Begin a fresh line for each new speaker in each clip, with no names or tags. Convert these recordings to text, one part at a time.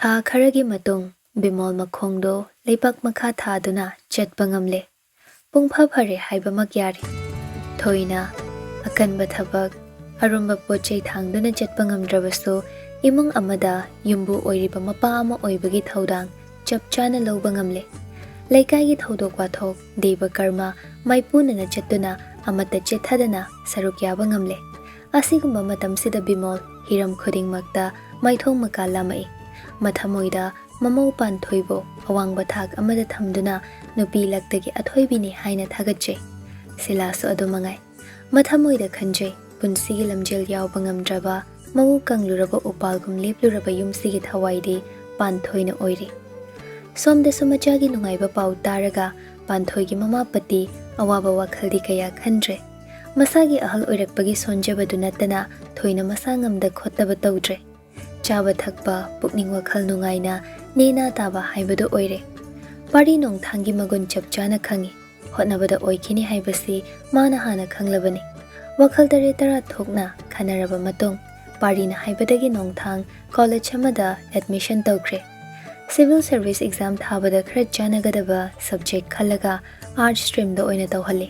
ꯊꯥ ꯈꯔꯒꯤ ꯃꯇꯨꯡ ꯕꯤꯃꯣꯜ ꯃꯈꯣꯡꯗꯣ ꯂꯩꯕꯥꯛ ꯃꯈꯥ ꯊꯥꯗꯨꯅ ꯆꯠꯄ ꯉꯝꯂꯦ꯫ ꯄꯨꯡꯐ ꯐꯔꯦ ꯍꯥꯏꯕꯃꯛ ꯌꯥꯔꯦ꯫ ꯊꯣꯏꯅ ꯑꯀꯟꯕ ꯊꯕꯛ, ꯑꯔꯨꯝꯕ ꯄꯣꯠꯆꯩ ꯊꯥꯡꯗꯨꯅ ꯆꯠꯄ ꯉꯝꯗ꯭ꯔꯕꯁꯨ ꯏꯃꯨꯡ ꯑꯃꯗ ꯌꯨꯝꯕꯨ ꯑꯣꯏꯔꯤꯕ ꯃꯄꯥ ꯑꯃ ꯑꯣꯏꯕꯒꯤ ꯊꯧꯗꯥꯡ ꯆꯞ ꯆꯥꯅ ꯂꯧꯕ ꯉꯝꯂꯦ꯫ ꯂꯩꯀꯥꯏꯒꯤ ꯊꯧꯗꯣꯛ ꯋꯥꯊꯣꯛ, ꯗꯦꯕ ꯀꯔꯃ ꯃꯥꯏꯄꯨꯅꯅ ꯆꯠꯇꯨꯅ ꯑꯃꯠꯇ ꯆꯤꯠꯊꯗꯅ ꯁꯔꯨꯛ ꯌꯥꯕ ꯉꯝꯂꯦ꯫ ꯑꯁꯤꯒꯨꯝꯕ ꯃꯇꯝꯁꯤꯗ ꯕꯤꯃꯣꯜ ꯍꯤꯔꯝ ꯈꯨꯗꯤꯡꯃꯛꯇ ꯃꯥꯏꯊꯣꯡ ꯃꯀꯥ ꯂꯥꯝꯃꯛꯏ꯫ ꯃꯊꯃꯣꯏꯗ ꯃꯃꯧ ꯄꯥꯟꯊꯣꯏꯕꯨ ꯑꯋꯥꯡꯕ ꯊꯥꯛ ꯑꯃꯗ ꯊꯝꯗꯨꯅ ꯅꯨꯄꯤ ꯂꯛꯇꯒꯤ ꯑꯊꯣꯏꯕꯤꯅꯤ ꯍꯥꯏꯅ ꯊꯥꯒꯠꯆꯩ꯫ ꯁꯤꯂꯥꯁꯨ ꯑꯗꯨꯃꯉꯥꯏ꯫ ꯃꯊꯃꯣꯏꯗ ꯈꯟꯖꯩ ꯄꯨꯟꯁꯤꯒꯤ ꯂꯝꯖꯦꯜ ꯌꯥꯎꯕ ꯉꯝꯗ꯭ꯔꯕ ꯃꯎ ꯀꯪꯂꯨꯔꯕ ꯎꯄꯥꯜꯒꯨꯝ ꯂꯦꯞꯂꯨꯔꯕ ꯌꯨꯝꯁꯤꯒꯤ ꯊꯋꯥꯏꯗꯤ ꯄꯥꯟꯊꯣꯏꯅ ꯑꯣꯏꯔꯤ꯫ ꯁꯣꯝꯗꯁꯨ ꯃꯆꯥꯒꯤ ꯅꯨꯡꯉꯥꯏꯕ ꯄꯥꯎ ꯇꯥꯔꯒ ꯄꯥꯟꯊꯣꯏꯒꯤ ꯃꯃꯥꯄꯇꯤ ꯑꯋꯥꯕ ꯋꯥꯈꯜꯗꯤ ꯀꯌꯥ ꯈꯟꯗ꯭ꯔꯦ꯫ ꯃꯁꯥꯒꯤ ꯑꯍꯜ ꯑꯣꯏꯔꯛꯄꯒꯤ ꯁꯣꯟꯖꯕꯗꯨ ꯅꯠꯇꯅ ꯊꯣꯏꯅ ꯃꯁꯥ ꯉꯝꯗ ꯈꯣꯠꯇꯕ ꯇꯧꯗ꯭ꯔꯦ꯫ ꯆꯥꯕ ꯊꯛꯄ ꯄꯨꯛꯅꯤꯡ ꯋꯥꯈꯜ ꯅꯨꯡꯉꯥꯏꯅ ꯅꯦꯅꯥ ꯇꯥꯕ ꯍꯥꯏꯕꯗꯨ ꯑꯣꯏꯔꯦ꯫ ꯄꯥꯔꯤ ꯅꯣꯡꯊꯥꯡꯒꯤ ꯃꯒꯨꯟ ꯆꯞ ꯆꯥꯅ ꯈꯪꯏ꯫ ꯍꯣꯠꯅꯕꯗ ꯑꯣꯏꯈꯤꯅꯤ ꯍꯥꯏꯕꯁꯤ ꯃꯥꯅ ꯍꯥꯟꯅ ꯈꯪꯂꯕꯅꯤ꯫ ꯋꯥꯈꯜ ꯇꯔꯦꯠ ꯇꯔꯥ ꯊꯣꯛꯅ ꯈꯟꯅꯔꯕ ꯃꯇꯨꯡ ꯄꯥꯔꯤꯅ ꯍꯥꯏꯕꯗꯒꯤ ꯅꯣꯡꯊꯥꯡ ꯀꯣꯂꯦꯖ ꯑꯃꯗ ꯑꯦꯗꯃꯤꯁꯟ ꯇꯧꯈ꯭ꯔꯦ꯫ ꯁꯤꯚꯤꯜ ꯁꯔꯚꯤꯁ ꯑꯦꯛꯖꯥꯝ ꯊꯥꯕꯗ ꯈꯔ ꯆꯥꯟꯅꯒꯗꯕ ꯁꯕꯖꯦꯛ ꯈꯜꯂꯒ ꯑꯥꯔꯠꯁ ꯁ꯭ꯇ꯭ꯔꯤꯝꯗ ꯑꯣꯏꯅ ꯇꯧꯍꯜꯂꯦ꯫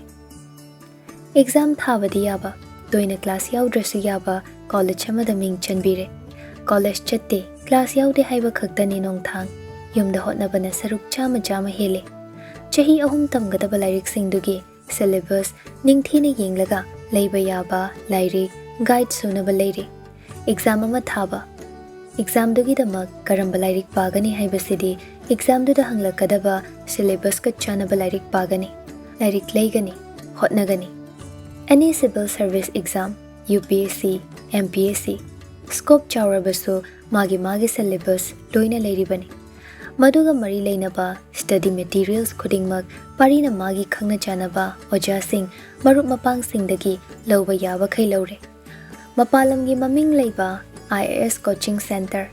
ꯑꯦꯛꯖꯥꯝ ꯊꯥꯕꯗꯤ ꯌꯥꯕ, ꯇꯣꯏꯅ ꯀ꯭ꯂꯥꯁ ꯌꯥꯎꯗ꯭ꯔꯁꯨ ꯌꯥꯕ ꯀꯣꯂꯦꯖ ꯑꯃꯗ ꯃꯤꯡ ꯆꯟꯕꯤꯔꯦ꯫ ꯀꯣꯂꯦꯖ ꯆꯠꯇꯦ, ꯀ꯭ꯂꯥꯁ ꯌꯥꯎꯗꯦ ꯍꯥꯏꯕ ꯈꯛꯇꯅꯤ ꯅꯣꯡꯊꯥꯡ꯫ ꯌꯨꯝꯗ ꯍꯣꯠꯅꯕꯅ ꯁꯔꯨꯛ ꯆꯥꯝꯃ ꯍꯦꯜꯂꯦ꯫ ꯆꯍꯤ 3 ꯇꯝꯒꯗꯕ ꯂꯥꯏꯔꯤꯛꯁꯤꯡꯗꯨꯒꯤ ꯁꯤꯂꯦꯕꯁ ꯅꯤꯡꯊꯤꯅ ꯌꯦꯡꯂꯒ ꯂꯩꯕ ꯌꯥꯕ ꯂꯥꯏꯔꯤꯛ, ꯒꯥꯏꯗ ꯁꯨꯅꯕ ꯂꯩꯔꯦ꯫ ꯑꯦꯛꯖꯥꯝ ꯑꯃ ꯊꯥꯕ, ꯑꯦꯛꯖꯥꯝꯗꯨꯒꯤꯗꯃꯛ ꯀꯔꯝꯕ ꯂꯥꯏꯔꯤꯛ ꯄꯥꯒꯅꯤ ꯍꯥꯏꯕꯁꯤꯗꯤ ꯑꯦꯛꯖꯥꯝꯗꯨꯗ ꯍꯪꯂꯛꯀꯗꯕ ꯁꯤꯂꯦꯕꯁꯀ ꯆꯥꯟꯅꯕ ꯂꯥꯏꯔꯤꯛ パꯒꯅꯤ, ꯂꯥꯏꯔꯤꯛ ꯂꯩꯒꯅꯤ, ꯍꯣꯠꯅꯒꯅꯤ꯫ Any civil service exam, UPSC, MPSC, scope ꯆꯥꯎꯔꯕꯁꯨ ꯃꯥꯒꯤ ꯁꯤꯂꯦꯕꯁ ꯂꯣꯏꯅ ꯂꯩꯔꯤꯕꯅꯤ꯫ ꯃꯗꯨꯒ ꯃꯔꯤ ꯂꯩꯅꯕ ꯁ꯭ꯇꯗꯤ ꯃꯦꯇꯤꯔꯤꯌꯦꯜꯁ ꯈꯨꯗꯤꯡꯃꯛ ꯄꯥꯔꯤꯅ ꯃꯥꯒꯤ ꯈꯪꯅ ꯆꯥꯟꯅꯕ ꯑꯣꯖꯥꯁꯤꯡ, ꯃꯔꯨꯞ ꯃꯄꯥꯡꯁꯤꯡꯗꯒꯤ ꯂꯧꯕ ꯌꯥꯕꯈꯩ ꯂꯧꯔꯦ꯫ ꯃꯄꯥꯟ ꯂꯝꯒꯤ ꯃꯃꯤꯡ ꯂꯩꯕ IAS ꯀꯣꯆꯤꯡ ꯁꯦꯟꯇꯔ,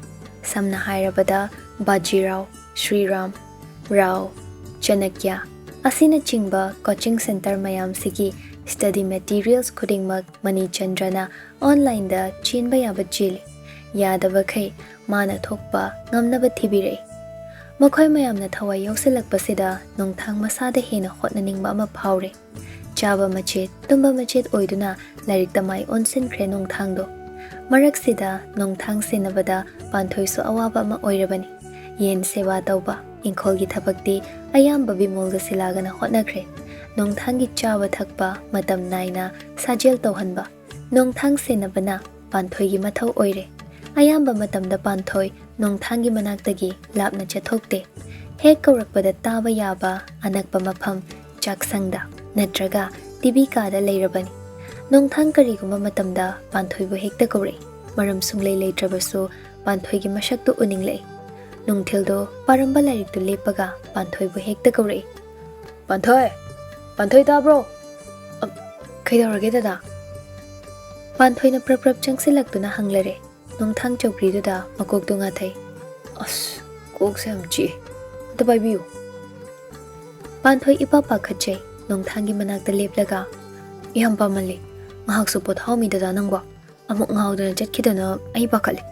ꯁꯝꯅ ꯍꯥꯏꯔꯕꯗ ꯕꯥꯖꯤꯔꯥꯎ, ꯁ꯭ꯔꯤꯔꯥꯝ, ꯔꯥꯎ, ꯆꯅꯛꯌ ꯑꯁꯤꯅꯆꯤꯡꯕ ꯀꯣꯆꯤꯡ ꯁꯦꯟꯇꯔ ꯃꯌꯥꯝꯁꯤꯒꯤ ꯁ꯭ꯇꯗꯤ ꯃꯦꯇꯤꯔꯤꯌꯦꯜꯁ ꯈꯨꯗꯤꯡꯃꯛ ꯃꯅꯤꯆꯟꯗ꯭ꯔꯅ ꯑꯣꯟꯂꯥꯏꯟꯗ ꯆꯦꯟꯕ ꯌꯥꯕ ꯆꯦꯜꯂꯤ꯫ ꯌꯥꯗꯕꯈꯩ ꯃꯥꯅ ꯊꯣꯛꯄ ꯉꯝꯅꯕ ꯊꯤꯕꯤꯔꯛꯏ꯫ ꯃꯈꯣꯏ ꯃꯌꯥꯝꯅ ꯊꯋꯥꯏ ꯌꯥꯎꯁꯤꯜꯂꯛꯄꯁꯤꯗ ꯅꯣꯡꯊꯥꯡ ꯃꯁꯥꯗ ꯍꯦꯟꯅ ꯍꯣꯠꯅꯅꯤꯡꯕ ꯑꯃ ꯐꯥꯎꯔꯦ꯫ ꯆꯥꯕ ꯃꯆꯦꯠ, ꯇꯨꯝꯕ ꯃꯆꯦꯠ ꯑꯣꯏꯗꯨꯅ ꯂꯥꯏꯔꯤꯛꯇ ꯃꯥꯏ ꯑꯣꯟꯁꯤꯟꯈ꯭ꯔꯦ ꯅꯣꯡꯊꯥꯡꯗꯣ꯫ ꯃꯔꯛꯁꯤꯗ ꯅꯣꯡꯊꯥꯡ ꯁꯦꯟꯅꯕꯗ ꯄꯥꯟꯊꯣꯏꯁꯨ ꯑꯋꯥꯕ ꯑꯃ ꯑꯣꯏꯔꯕꯅꯤ꯫ ꯌꯦꯟ ꯁꯦꯕꯥ ꯇꯧꯕ, ꯏꯪꯈꯣꯜꯒꯤ ꯊꯕꯛꯇꯤ ꯑꯌꯥꯝꯕ ꯕꯤꯃꯣꯜꯒ ꯁꯤꯂꯥꯒꯅ ꯍꯣꯠꯅꯈ꯭ꯔꯦ꯫ ꯅꯣꯡꯊꯥꯡꯒꯤ ꯆꯥꯕ ꯊꯛꯄ ꯃꯇꯝ ꯅꯥꯏꯅ ꯁꯥꯖꯦꯜ ꯇꯧꯍꯟꯕ, ꯅꯣꯡꯊꯥꯡ ꯁꯦꯟꯅꯕꯅ ꯄꯥꯟꯊꯣꯏꯒꯤ ꯃꯊꯧ ꯑꯣꯏꯔꯦ꯫ ꯑꯌꯥꯝꯕ ꯃꯇꯝꯗ ꯄꯥꯟꯊꯣꯏ ꯅꯣꯡꯊꯥꯡꯒꯤ ꯃꯅꯥꯛꯇꯒꯤ ꯂꯥꯞꯅ ꯆꯠꯊꯣꯛꯇꯦ꯫ ꯍꯦꯛ ꯀꯧꯔꯛꯄꯗ ꯇꯥꯕ ꯌꯥꯕ ꯑꯅꯛꯄ ꯃꯐꯝ ꯆꯥꯛꯁꯪꯗ ꯅꯠꯇ꯭ꯔꯒ ꯇꯤꯚꯤ ꯀꯥꯗ ꯂꯩꯔꯕꯅꯤ꯫ ꯅꯣꯡꯊꯥꯡ ꯀꯔꯤꯒꯨꯝꯕ ꯃꯇꯝꯗ ꯄꯥꯟꯊꯣꯏꯕꯨ ꯍꯦꯛꯇ ꯀꯧꯔꯛꯏ꯫ ꯃꯔꯝ ꯁꯨꯡꯂꯩ ꯂꯩꯇ꯭ꯔꯕꯁꯨ ꯄꯥꯟꯊꯣꯏꯒꯤ ꯃꯁꯛꯇꯨ ꯎꯅꯤꯡꯂꯛꯏ꯫ ꯅꯨꯡꯊꯤꯜꯗꯣ ꯄꯥꯔꯝꯕ ꯂꯥꯏꯔꯤꯛꯇꯨ ꯂꯦꯞꯄꯒ ꯄꯥꯟꯊꯣꯏꯕꯨ ꯍꯦꯛꯇ ꯀꯧꯔꯛꯏ꯫ ꯄꯥꯟꯊꯣꯏ! ꯄꯥꯟꯊꯣꯏ ꯇꯥꯕ꯭ꯔꯣ? ꯀꯩꯗꯧꯔꯒꯦ ꯗꯗꯥ? ꯄꯥꯟꯊꯣꯏꯅ ꯄ꯭ꯔꯞ ꯆꯪꯁꯤꯜꯂꯛꯇꯨꯅ ꯍꯪꯂꯔꯦ꯫ ꯅꯣꯡꯊꯥꯡ ꯆꯧꯀ꯭ꯔꯤꯗꯨꯗ ꯃꯀꯣꯛꯇꯨ ꯉꯥꯊꯩ꯫ ꯑꯁ, ꯀꯣꯛꯁꯦ ꯌꯥꯝ ꯆꯤꯛꯑꯦ, ꯑꯝꯇ ꯄꯥꯏꯕꯤꯌꯨ꯫ ꯄꯥꯟꯊꯣꯏ ꯏꯄꯥ ꯄꯥꯈꯠꯆꯩ꯫ ꯅꯣꯡꯊꯥꯡꯒꯤ ꯃꯅꯥꯛꯇ ꯂꯦꯞꯂꯒ, ꯌꯥꯝ ꯄꯥꯝꯃꯜꯂꯤ, ꯉꯥꯏꯍꯥꯛꯁꯨ ꯄꯣꯊꯥꯎꯃꯤ ꯗꯗꯥ ꯅꯪꯕꯣ꯫ ꯑꯃꯨꯛ ꯉꯥꯎꯗꯅ ꯆꯠꯈꯤꯗꯅ ꯑꯩ ꯄꯥꯈꯠꯂꯦ꯫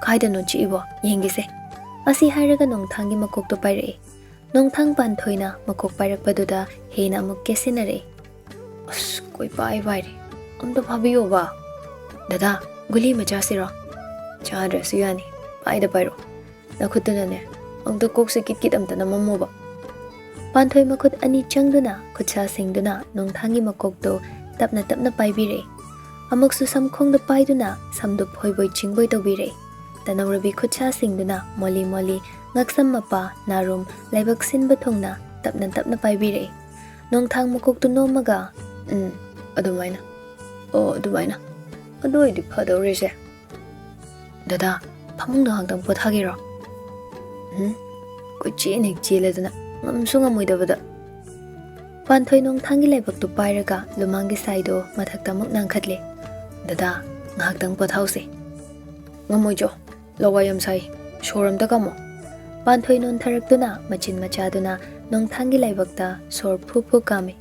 ꯀꯥꯏꯗꯅꯣ ꯆꯤꯛꯏꯕꯣ ꯌꯦꯡꯒꯦꯁꯦ꯫ ꯑꯁꯤ ꯍꯥꯏꯔꯒ ꯅꯣꯡꯊꯥꯡꯒꯤ ꯃꯀꯣꯛꯇꯨ ꯄꯥꯏꯔꯛꯏ꯫ ꯅꯣꯡꯊꯥꯡ ꯄꯥꯟꯊꯣꯏꯅ ꯃꯀꯣꯛ ꯄꯥꯏꯔꯛꯄꯗꯨꯗ ꯍꯦꯟꯅ ꯑꯃꯨꯛ ꯀꯦꯁꯤꯟꯅꯔꯛꯏ꯫ ꯑꯁ, ꯀꯣꯏꯄꯥꯏ ꯄꯥꯏꯔꯦ, ꯑꯝꯇ ꯐꯥꯕꯤꯌꯣꯕ꯫ ꯗꯗꯥ, ꯒꯨꯂꯤ ꯑꯃ ꯆꯥꯁꯤꯔꯣ? ꯆꯥꯗ꯭ꯔꯁꯨ ꯌꯥꯅꯤ, ꯄꯥꯏꯗ ꯄꯥꯏꯔꯣ꯫ ꯅꯈꯨꯠꯇꯨꯅꯅꯦ ꯑꯝꯇ ꯀꯣꯛꯁꯦ ꯀꯤꯠ ꯑꯝꯇ ꯅꯝꯃꯝꯃꯣꯕ꯫ ꯄꯥꯟꯊꯣꯏ ꯃꯈꯨꯠ ꯑꯅꯤ ꯆꯪꯗꯨꯅ ꯈꯨꯠꯁꯥꯁꯤꯡꯗꯨꯅ ꯅꯣꯡꯊꯥꯡꯒꯤ ꯃꯀꯣꯛꯇꯨ ꯇꯞꯅ ꯄꯥꯏꯕꯤꯔꯛꯏ꯫ ꯑꯃꯨꯛꯁꯨ ꯁꯝꯈꯣꯡꯗ ꯄꯥꯏꯗꯨꯅ ꯁꯝꯗꯨ ꯐꯣꯏꯕꯣꯏ ꯆꯤꯡꯕꯣꯏ ꯇꯧꯕꯤꯔꯛꯏ꯫ ꯇꯅꯧꯔꯕꯤ ꯈꯨꯠꯁꯥꯁꯤꯡꯗꯨꯅ ꯃꯣꯂꯤ ꯉꯛꯁꯝ ꯃꯄꯥ, ꯅꯥꯔꯨꯝ, ꯂꯥꯏꯕꯛ ꯁꯤꯟꯕ ꯊꯨꯡꯅ ꯇꯞꯅ ꯄꯥꯏꯕꯤꯔꯛꯏ꯫ ꯅꯣꯡꯊꯥꯡ ꯃꯀꯣꯛꯇꯨ ꯅꯣꯝꯃꯒ, ꯑꯗꯨꯃꯥꯏꯅ, ꯑꯗꯨꯃꯥꯏꯅ, ꯑꯗꯨ ꯑꯣꯏꯗꯤ ꯐꯗꯧꯔꯤꯁꯦ꯫ ꯗꯗꯥ, ꯐꯃꯨꯡꯗ ꯉꯥꯛꯇꯪ ꯄꯣꯊꯥꯒꯦꯔꯣ? ꯀꯣꯏꯆꯦꯟ ꯍꯦꯛ ꯆꯦꯜꯂꯗꯅ ꯉꯝꯁꯨ ꯉꯝꯃꯣꯏꯗꯕꯗ꯫ ꯄꯥꯟꯊꯣꯏ ꯅꯣꯡꯊꯥꯡꯒꯤ ꯂꯥꯏꯕꯛꯇꯨ ꯄꯥꯏꯔꯒ ꯂꯨꯃꯥꯡꯒꯤ ꯁꯥꯏꯗꯣ ꯃꯊꯛꯇ ꯑꯃꯨꯛ ꯅꯥꯟꯈꯠꯂꯦ꯫ ꯗꯗꯥ, ꯉꯥꯏꯍꯥꯛꯇꯪ ꯄꯣꯊꯥꯎꯁꯦ꯫ ꯉꯝꯃꯣꯏꯆꯣ, ꯂꯋꯥꯏ ꯌꯥꯝ ꯁꯥꯏ, ꯁꯣꯔ ꯑꯝꯇ ꯀꯥꯝꯃꯣ꯫ ꯄꯥꯟꯊꯣꯏ ꯅꯣꯟꯊꯔꯛꯇꯨꯅ ꯃꯆꯤꯟ ꯃꯆꯥꯗꯨꯅ ꯅꯣꯡꯊꯥꯡꯒꯤ ꯂꯥꯏꯕꯛꯇ ꯁꯣꯔ ꯐꯨ ꯀꯥꯝꯃꯤ꯫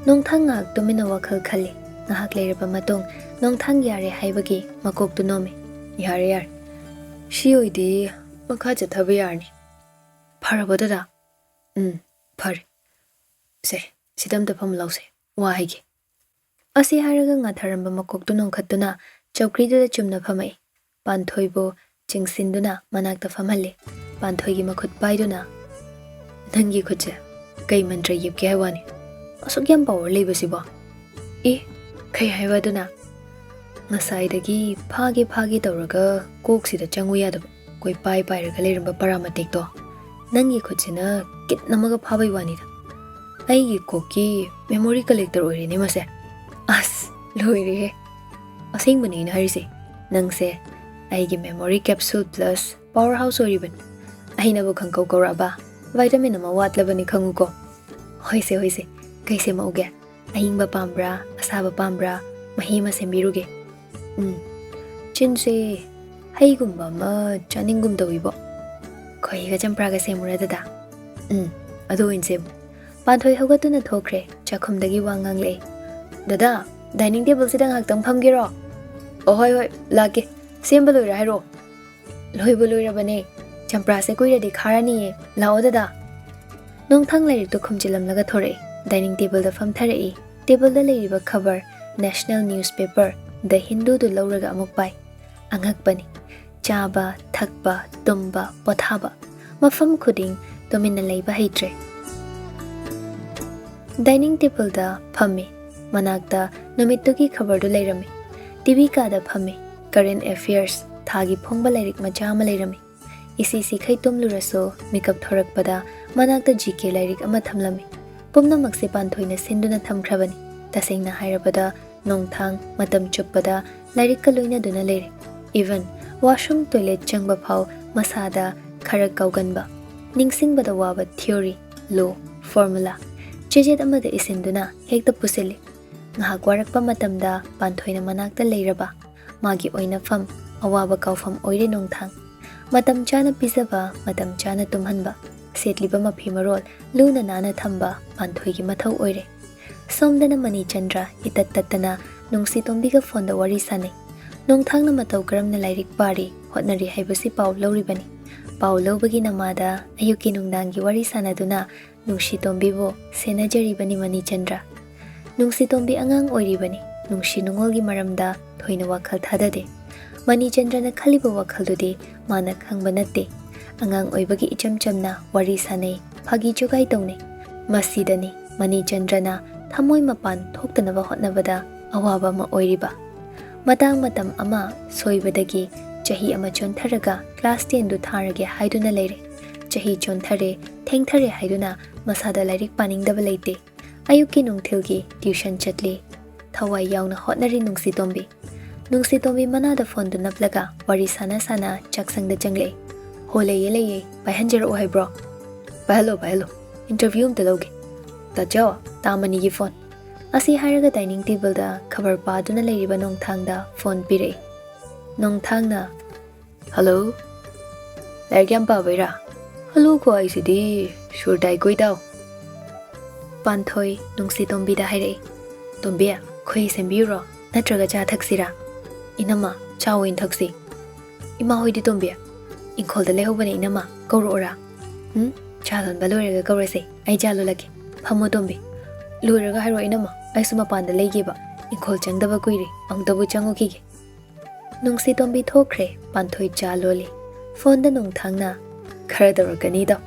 ꯅꯣꯡꯊꯥꯡ ꯉꯥꯏꯍꯥꯛ ꯇꯨꯃꯤꯟꯅ ꯋꯥꯈꯜ ꯈꯜꯂꯤ꯫ ꯉꯥꯏꯍꯥꯛ ꯂꯩꯔꯕ ꯃꯇꯨꯡ ꯅꯣꯡꯊꯥꯡ ꯌꯥꯔꯦ ꯍꯥꯏꯕꯒꯤ ꯃꯀꯣꯛꯇꯨ ꯅꯣꯝꯃꯤ꯫ ꯌꯥꯔꯦ, ꯁꯤ ꯑꯣꯏꯗꯤ Makha chatthaba yarni. Farabo dada. Fare. Se, sidamda pham lause. Wa haige. Asi haraga ngatharamba makoktu nongkhattuna chawkriduda chumna phamai. Panthoibo chingsinduna manakta phamhalle. Panthoigi makhut paiduna. Nangi khutse. Kai mantra yipke haiwani. Asuk yam power leibasibo. Kai haiwaduna. Ngasaidagi phagi tawraga koksida changu yadaba. Koi pai raga leiramba paramatik to. Nangi khutsina kit namaga phabai wanida. Aigi koki memory collector oirini mase. As loire. Asing bani na harise. Nangse aigi memory capsule plus powerhouse oriban. Aina bo khangkau koraba. Vitamin ama watlabani khanguko. Hoise. Kaise mauge. Ahingba pambra, asaba pambra, mahima sembiruge. Chinse haigumba ma chaningum dawibo. Koi ga champraga semurada. Ado insem. Panthoi hogatuna thokre chakhumdagi wangang le. Dada, dining table sidang haktang phamgero. Hoi lage. Semba loira hairo. Loibo loira bane. Champra se koira di kharani lao dada. Nongthang lairik to khumchilam laga thore. Dining table da famtharai. Table da lairiba cover National Newspaper The Hindu du lauraga amuk pai. Angakbani. Chaba, thakba, tumba, pothaba. Mafam khuding domina leiba haitre. Dining table da phami. Manakta numittugi khabar du lairami. TV ka da phami. Current affairs thagi phongba lairik macha ama lairami. Isi sikhai tumluraso makeup thorakpada manakta GK lairik ama thamlami. Pumnamakse panthoina sinduna thamkhrabani. Tasengna hairabada nongthang matam chuppada lairik ka loina duna leire. Even washroom toilet changba phau masada kharak kauganba. Ningsingbada waba theory, law, formula. Chejet amada isinduna hekta pusili. Ngahak warakpa matamda panthoina manakta leiraba. Magi oina fam awaba kaufam oire nongthang. Matam chana pisaba matam chana tumhanba. Setliba mapi marol luna nana thamba panthoigi mathau oire. Somdana mani chandra itat-tatana nungsi tombiga fonda wari sanai. Nongthangna matau karamna lairik pari hotnari haibasi pau lauribani. Pau laubagi namada ayuki nungdangi wari sanaduna nungsi tombibo senajaribani mani chandra. Nungsi tombi angang oiribani. Nungsi nungolgi maramda thoina WakhaL thadade. Mani chandra na khaliba WakhaL dudi mana khangba natte. Angang oibagi icham chamna wari sanai phagi jogai taune. Masidani mani chandra na thamoi mapan thoktanaba hotnabada awaba ma oiriba. Matang matam ama soibadagi chahi ama chontharaga class 10 du tharage haiduna leire. Chahi chonthare thengthare haiduna masada lairik paningdaba leite. Ayuki nungthilgi tuition chatli. Thawai yauna hotnari nungsi tombi. Nungsi tombi manada phone du naplaga wari sana chaksangda changle. Hole yele baihanjara o haibro. Bahalo. Interview umta loge. Tajawa tamani gi phone. Asi haraga dining table da khabar paduna leiriba nongthang da phone pire. Nongthang na hello. Laryam pa baira. Hello ko aisidi sure dai koi dau. Panthoi nungsi tombi da haire. Tombia khoi sembiro natraga cha thaksira. Inama chawin thaksi. Ima hoidi tombia. Inkol da lehobane inama kauro ora. Chalon balorega kaurase ai jalo lagi. Phamo tombi. Luraga hairo inama ai suma panda leigiba. Inkol changdaba kuiri angdabu chango kige. Nungsi tombi thokre panthoi jaloli. Phone da nongthangna khara doragani da.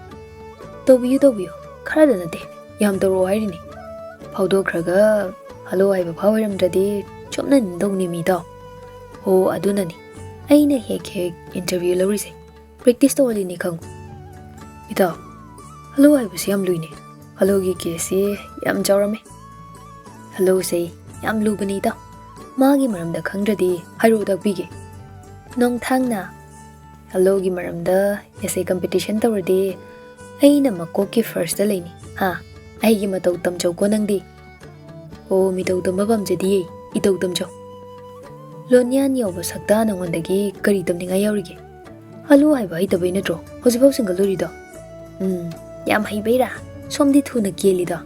Tobiyu khara da nade yam doro hairini. Phaudo khraga halo haiba phawairamdradi chomna nindongni mi da. Ho adunani. Aina hek interview laurise. Practice to wali ni khangu. Ita hello ai bus yam luine. Hello gi kesi yam jawrame. Hello say yam lubani da. Magi maramda khangdradi hairo dakbige. Nongthang na hello gi maramda essay competition tawradi aina makoki first da leini. Ha ai gi matau tamjau ko nangdi. O mi tau tambam jadi itau tamjau. Lonyan yoba sakta nangondagi kari tamninga yaurige. Hello hai bai tabai natro hojibau single lori da. Yam hai beira somdi thuna keli da.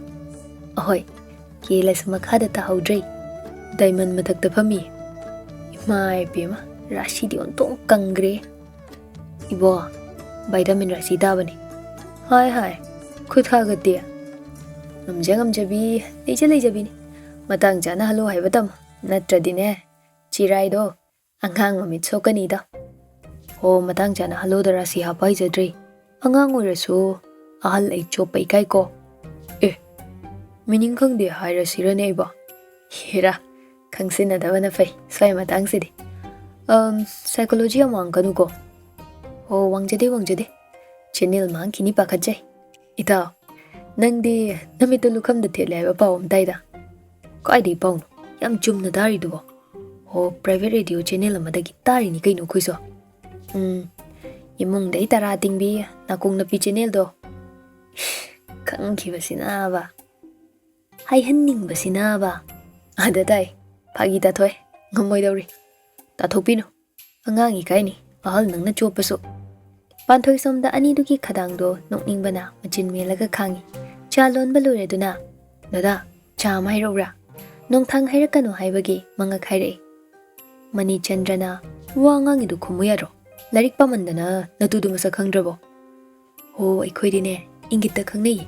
Ahoi kela samakha da ta haudrei. Diamond mathak ta phami. Mai pema rashi di ontong kangre. Ibo vitamin ra si dabani hai khutha gati ngamjabi lejabi ni matang jana halo hai batam natradi ne chirai do angang mamit sokani da ho matang jana halo dara si ha pai jadri angang oirasu ahal ai chopai kai ko meaning khang de haira sirane ba hera khangsina dabana fai sai matang sidi psychology amang kanu ko ho wangjade channel mang kini pakhajai ita nangdi namitu lukham da thele ba pawm daida kai dei pawn yam chumna dari du ho private radio channel amada gi tari ni kaino khuiso imung dei tara tingbi nakung na pi channel do khang ki basina ba hai hanning basina ba ada dai phagi ta thoi ngamoi dauri ta thopino angangi kai ni ahal nangna chopaso panthoi somda ani duki khadang do nokning bana machin melaga khangi cha lon balure duna dada cha mai rora nongthang hairakanu haibagi manga khaire mani chandrana wangangi du khumuyaro larik pamandana natudu masa khangdrabo ho aikhoidine ingita khangnei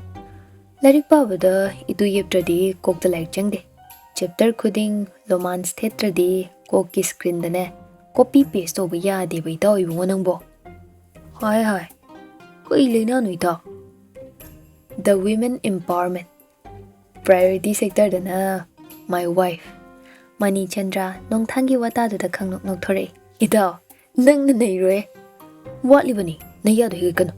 larik pabada itu yeptradi kokta laik changde chapter khuding romance thetradi kokki screen dane copy paste to ya de bai tawi ngonangbo hai koi leina nui ta the women empowerment priority sector dana my wife mani chandra nongthangi wata du da khangnok nok thore ida nang na nei roe watli bani naya do hi kanu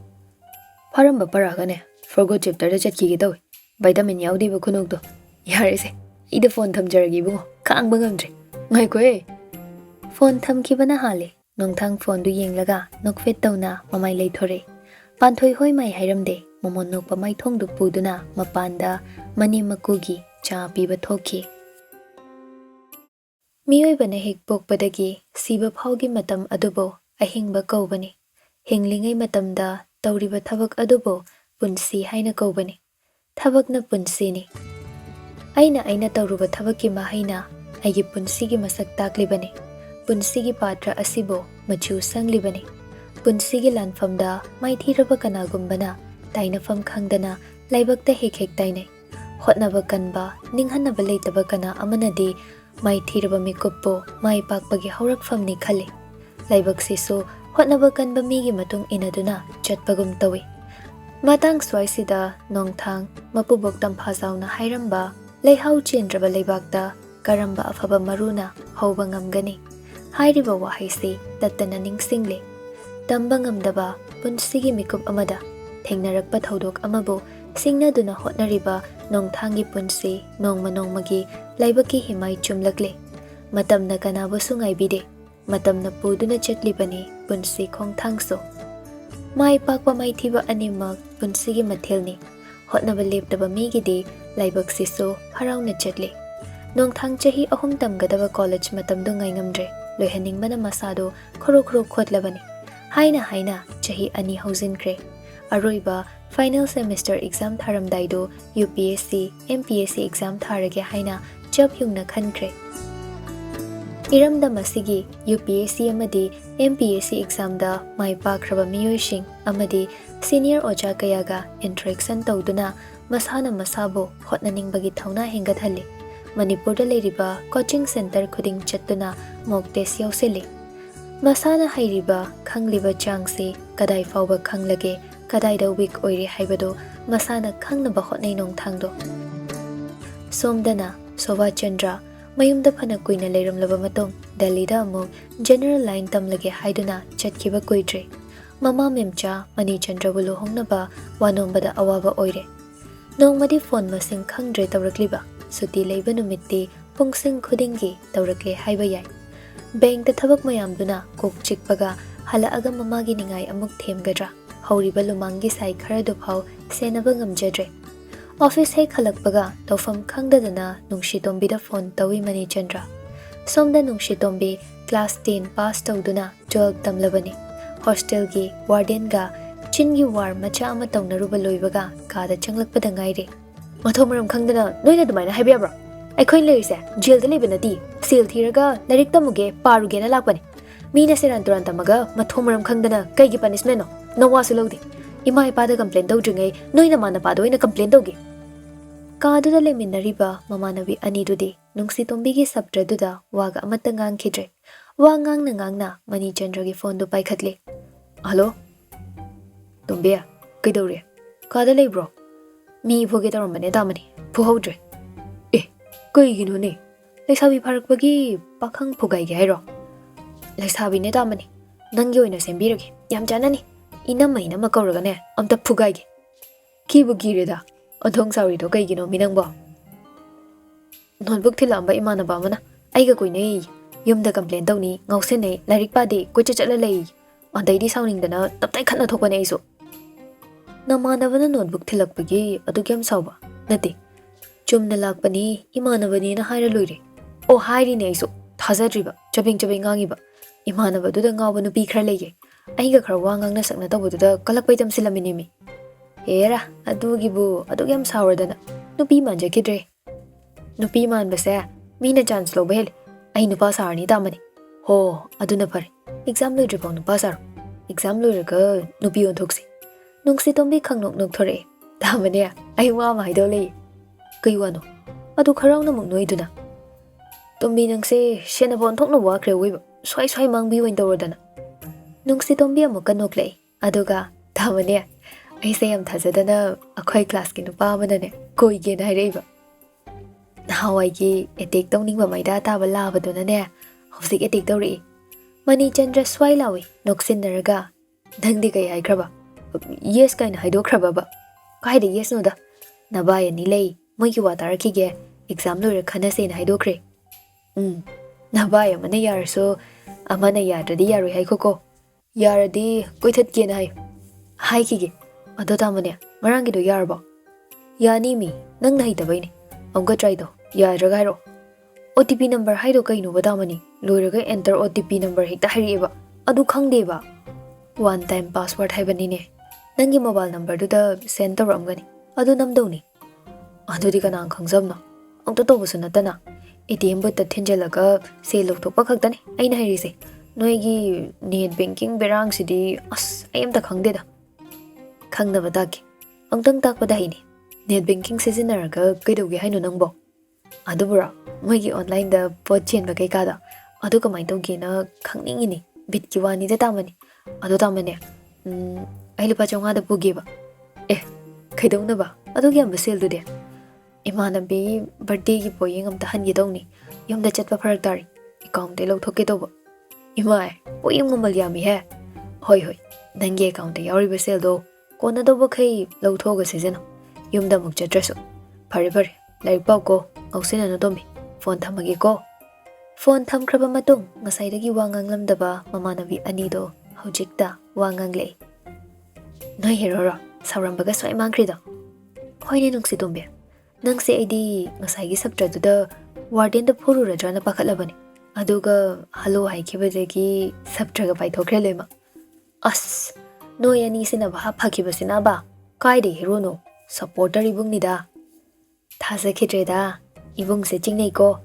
faramba paraga ne forgo chapter da chatki gi tawi vitamin yaudi ba khunok do yare se ida phone thamjaragi bu khang bangamdre ngai ko phone thamki bana hale nongthang phone du yenglaga nokfet tawna mamai leithore panthoi hoi mai hairamde momon nok pamai thong du puduna mapanda mani makugi cha piba thoki miyoi bana hek pokpadagi siba phaugi matam adubo ahingba kawbani hinglingai matamda tawriba thabak adubo punsi haina kawbani thabakna punsi ni aina tawruba thabaki mahaina aigi punsi gi masak taklibani punsi gi patra asibo machu sanglibani punsi gi lanfamda maithiraba kanagumbana tainafam khangdana laibakta hek tainai hotnaba kanba ninghanaba leitaba kana amanadi maithiraba mikuppo mai pakpagi haurakfamni khale laibak sisu hotnaba kanba migi matung inaduna chatpagum tawi matang swaisida nongthang mapubok tamphazauna hairamba leihau chendraba leibakta karamba afaba maruna hauba ngamgani hairiba wahaisi tattana ningsingle tamba ngamdaba punsigi mikup amada thengnarakpa thodok amabu singnaduna hotnariba nongthangi punsi nongmagi laibaki himai chumlakle matamna kanabu sungai bide matamna puduna chatlibani punsi khongthangso mai pakpa mai thiba animak punsigi mathelni hotnaba leptaba migidi laibak siso harauna chatle nongthang chahi ahum tamgadaba college matamdo ngai ngamdre loihaningbana masado khoro khotlabani haina chahi ani haujinkre aroiba final semester exam tharamdaido UPSC MPSC exam tharage haina chap yungna khankre iramda masigi UPSC amadi MPSC exam da mai pakraba miyoishing amadi senior oja kayaga interaction tawduna masana masabo hotnaningbagi thauna hengathali manipurda leiriba coaching center khuding chattuna mock test yauseli masana hairiba khangliba changse kadai fawba khanglage kadai da week oire haibado masana khangnaba hotnai nongthangdo somdana soba chandra mayumda phana kuina leiramlaba matong delhi da amuk general line tamlage haiduna chatkiba koidre mama memcha mani chandra bulu hongnaba wanombada awaba oire nongmadi phone masing khangdre tawrakliba suti leiba numitti pungsing khudingi tawrakle haiba yai bank da thabak mayamduna kok chikpaga halaaga mamagi ningai amuk themgadra hauriba lumangi sai khara do phau senaba ngamjadre office he khalakpaga tawfam khangdadana nungshi da phone tawi mani chandra somda nungshi tombi class 10 pass tawduna 12 tamlabani hostel gi warden ga chingi war macha ama tawnaruba loibaga kada changlakpada ngaire mathomaram khangdana noina dumaina haibiyabra aikhoin lerise jail da lebanadi seal thiraga larik tamuge paruge na lakpani mina seran turan tamaga mathomaram khangdana kaigi punishment no Nawasu lode. Ima ipada complain tawdringai noi namanapado oina complain tawge. Kaduda leminariba mamanabi anidudi nungsitombi sabtraduda waga amata ngangkhidre. Wa ngang na Mani Chandra gi phone do paikhatle. Hello? Tombiya, kaidawre? Kada leibro? Mi phoge taramane damani. Phuhodre. Kaigino ne? Laisabi pharakpagi pakhang phugai ge hairo. Laisabi ne damani. Nangi oina sembirage. Yam janani. Inama kauraga ne amta phugai ge. Kibu gireda. Adhong sauri do kaigino minangbo. Notebook thilamba imanaba mana. Aiga koine yumda complain tawni ngausine lairik padi koicha chatla lei. Andaidi sauningdana taptai khatna thokpane aisu. Namanabana notebook thilakpagi adugyam sauba. Nati. Chumna lakpani imanabani na haira loire. O hairi ne aisu. Thazadriba. Chabing ngangiba. Imanabadu da ngawba nupi khara lege. Aiga khara wangang na sakna tawbadu da kalakpai tamsilamini mi. Era adugibu adugyam sauradana. Nupi manja kidre. Nupi man basa. Mina chance lo behel. Ai nupa sarani tamani. Ho aduna pare. Exam loire pang nupa sar. Exam loire ka nupi on thoksi. Nungsi tombi khangnok nok thore. Tamani ai wa mai do le. Kai wano. Adu kharang na muk noiduna. Tombi nangse shena bon thokna wa kre wiba. Swai mangbi wain tawradana. Nungsi tombi amuka nok le. Aduga tamani ai se yam thazadana akhoi class ki nupa manane koi ge na reiba. Hawai ki etek tawning ba maida ta bala baduna ne. Hosik etek tawri. Mani Chandra swai lawi noksin naraga. Dangdi kai ai kraba. Yes kaina haido kraba ba. Kaide yes no da. Nabaya ni lei mogi watara ki ge exam lore khana se na haido kre. Nabaya mana yar so amana yadadi yaroi hai koko. Yaradi koithat ge na hai. Hai ki ge. Ado tamane marang gi do yar ba. Yani mi nang na hita baini. Amga try do. Ya raga ro. OTP number haido kaino badamani. Loiraga enter OTP number hekta hairiba. Adu khangde ba. One time password haibani ne. Nangi mobile number du da send tawramgani. Adu namdoni. Adu di kanang khangsamna. Amta tawbusu natana. ATM bot ta thinjalaga se lokthokpa khaktani. Aina hairise. Noigi net banking berang sidi as I am ta khangde da. Khangna badagi. Amtang takpada haini. Net banking sizinaraga kaidoge haino nangbo. Adubura moigi online da pot chen ba kai kada. Adu kamai tawge na khangningi ni. Bit ki wani da tamani. Adu tamane. Ai lupa chonga da puge ba. Kaidawna ba. Adu gyam ba sel du de. Imanabi birthday ki poying amta hangi dawni. Yumda chatpa pharak tari. Account de lawthokke tawba. Imai poying mamal yami he. Hoi. Nangi account de yawri ba sel do. Kona dawba khai lawthoga sizena. Yumda muk chatrasu. Pare. Laik pau ko. Ngausina na tombi. Phone thamagi ko. Phone thamkraba matung ngasaidagi wangang lamdaba mamanabi anido hojikta wangang lei. Noi herora saurambaga swai mangkrida. Hoine nungsi tombe. Nangse aidi ngasaigi sabtraduda warden da phuru radrana pakhatlabani. Aduga halo haikibadagi sabtraga paithokre lema. As noi ani sina ba phakibasina ba kaide hero no supporter ibung nida. Thasa khidreda ibung se chingnei ko.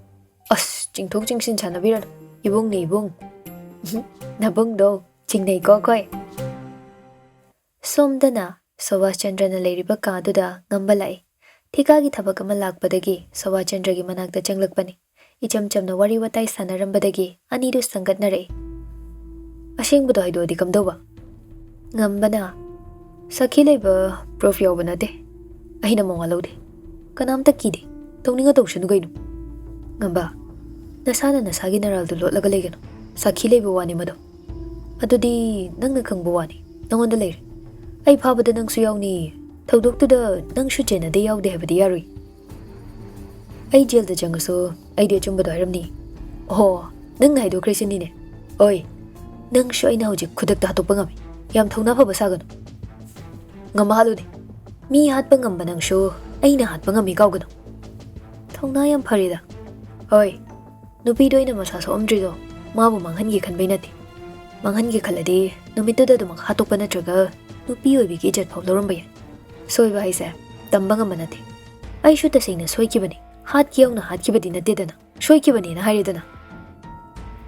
As chingthok chingsin chanabiran ibung ni ibung. Nabung do chingnei ko koi. Somdana Sawas Chandra na leiriba kaduda ngambalai. Thikagi thabak ama lakpadagi Sawas Chandra gi manakta changlakpani. Icham chamna wari watai sanarambadagi anidu sangatnare. Ashengbudo haidodi kamdoba. Ngambana sakhi leiba prof yawbana de. Ahina mawalode. Kanamta kide. Tawninga tawshanu gainu. Ngamba nasana nasagi naraldu lotlaga legano. Sakhi leiba wani mado. Adudi nangna khangba wani. Nangonda leire. Ai phabada nangsu yawni. Thawdoktuda nangshu chena de yawde habadi yarui. Ai jail da jangaso ai de chumbado haramni. Oh, nang haido kresini ne. Oi. Nangshu ai na hojik khudak ta hatokpa ngami. Yam thawna phaba sagano. Ngama haludi. Mi hatpa ngamba nangshu ai na hatpa ngami kawgano. Thawna yam pharida. Oi. Nupi doina masa so amdrido. Mabu manghangi khanbai nati. Manghangi khaladi numituda dumak hatokpa natraga nupi oibigi jet phau loramba yan. Soiba haise tamba ngamba nati. Ai shu tasingna soikibani. Hat kiyawna hatkibadi natedana. Soikibani na hairidana.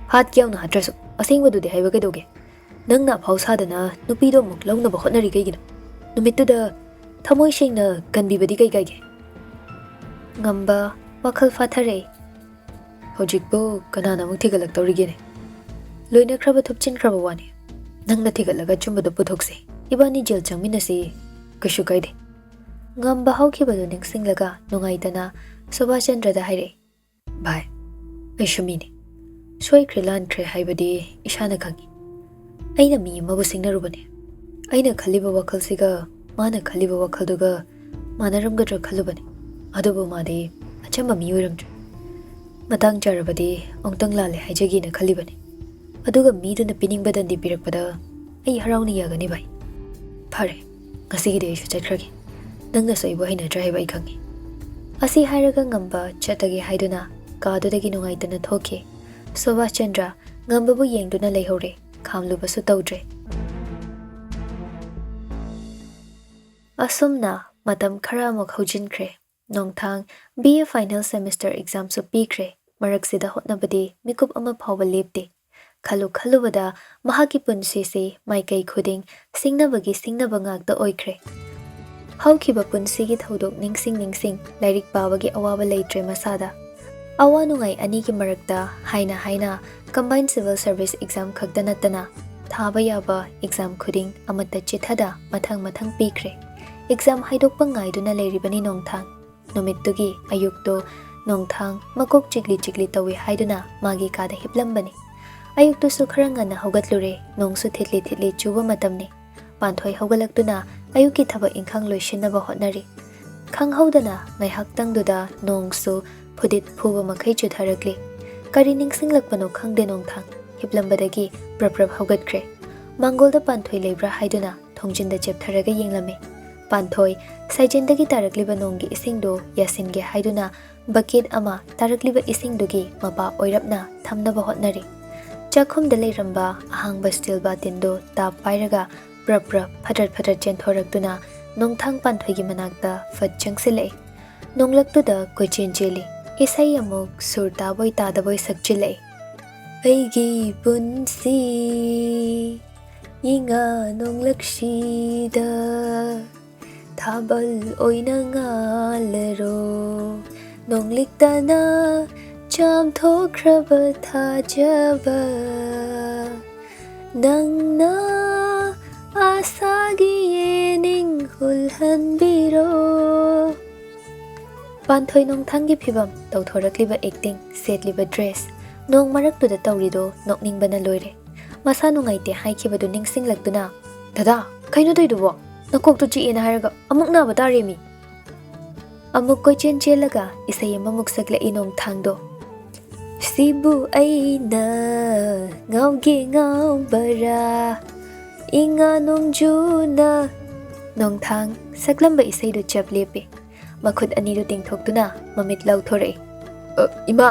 Hat kiyawna hatrasu asengwadudi haiba kaidoge. Nangna phausadana nupido muk launaba hotnari kaigino. Numittuda thamoi sengna kanbibadi kaige. Ngamba WakhaL fathare. Hojikbo kanana muk thigalaktorigene. Loina khraba thupchin khraba wani. Nangna thigalaga chumbado puthokse. Ibani jel changminasi kashu kaide. Ngamba hawkhibado ningsinglaga nungaitana Subhashandrada haire. Bhai, aishumini. Soikre lankre haibadi ishana khangi. Aina mi amabu singnarubane. Aina khaliba wakhalsiga mana khaliba wakhalduga manaramgadra khalubane. Adubu made achamba mi oiramdre. Matang charabadi ongtang lale haijagina khalibane. Aduga miduna piningbadandi pirakpada ai harauni yagani bhai. Phare, ngasigi de aishu chakhragi. Nangna soibo haina drive ai khangi. Asi hairaga ngamba chatagi haiduna kaadudagi nungaitana thoke. Subhaschandra ngambabu yengduna leihore. Khamlubasu tawdre. Asumna matam khara amuk haujinkre. Nongthang BA final semester exam su pikre. Maraksida hotnabadi mikup ama phawba lepte. Khalubada mahaki punsi se maikai khuding singnaba ngakta oikre. Hawkiba punsi gi thodok ningsing lairik pabagi awaba leitre masada. Awa nungai ani ki marakta haina combined civil service exam khakta natana thaba yaba exam khuding amata chithada mathang pikre. Exam haidokpa ngaiduna leiribani nongthang. Numittugi ayukto nongthang makok chigli tawi haiduna magi kada hiplambani. Ayukto su khara ngana hogatlure nongsu thitli chuba matamni. Panthoi hogalaktuna ayuki thaba inkhang loisinaba hotnari. Khanghaudana ngaihaktangduda nongsu phudit phuba makhai chutharakli. Kari ningsinglakpano khangde nongthang hiplambadagi prap hogatkre. Mangolda panthoi lebra haiduna thongjinda cheptharaga yenglame. Panthoi saijendagi tarakliba nonggi isingdo yasinge haiduna bucket ama tarakliba isingdugi mapa oirapna thamnaba hotnari. Chakhumda leiramba ahangba steel batindo tap pairaga prap phatar chenthoraktuna nongthang panthoigi manakta fat changsile. Nonglaktuda koichin cheli. Isai amuk sur taboy tadaboy sakchile. Aigi punsi inga nonglakshida thabal oina ngalaro nongliktana cham thokraba thajaba nangna asagi yening hulhanbiro. Panthoi nongthanggi phibam tawthorakliba acting setliba dress nong maraktuda tawrido nokningbana loire. Masa nungaite haikibadu ningsinglaktuna dada kaino toidubo nakoktu chiena haraga amuk na batare mi. Amuk kochen chelaga isai amamuk sakla inong thangdo. Sibu aina ngauge ngaubara inga nongjuna. Nongthang saklamba isaidu chaplepe. Makhud aniru tingthoktuna mamit lauthore. Ima